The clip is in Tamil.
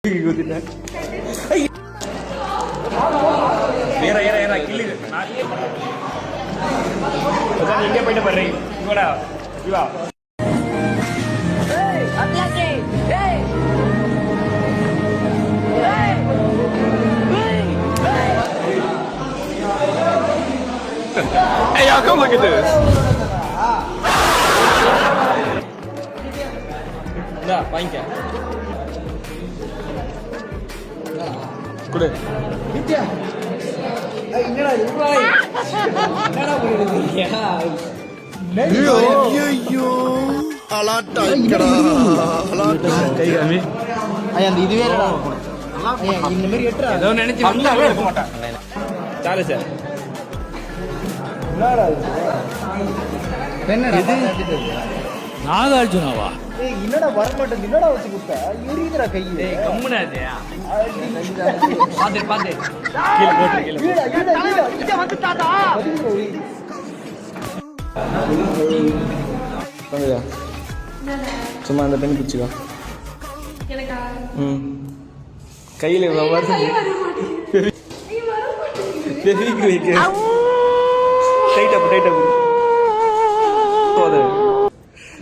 எங்கே போயிட்டு பாரு இவடா இவா Hey, y'all, come look at this. Da, வாங்கிக்க. குடு. வித்யா. என்னடா இது பாய்? என்னடா பண்ணிருக்கீங்க? ஐயோ. அலாட்டா இருக்கடா. அலாட்டா கை காமி. ஐயா அந்த இது வேறடா. ஐயா இந்த மாதிரி எட்றா. ஏதோ நினைச்சு வந்தாவே இருக்க மாட்டான். சாலு சார். நாகார்ஜுனாவா? என்னடா வர மாட்டேன் என்னடா வச்சு கொடுத்தா எரியுதுடா கை கம்முனாதே பாத்து பாத்து கீழே வந்துட்டாடா சும்மா அந்த பெண் பிடிச்சிக்கோ எனக்கா கையில் டைட் அப் போதும்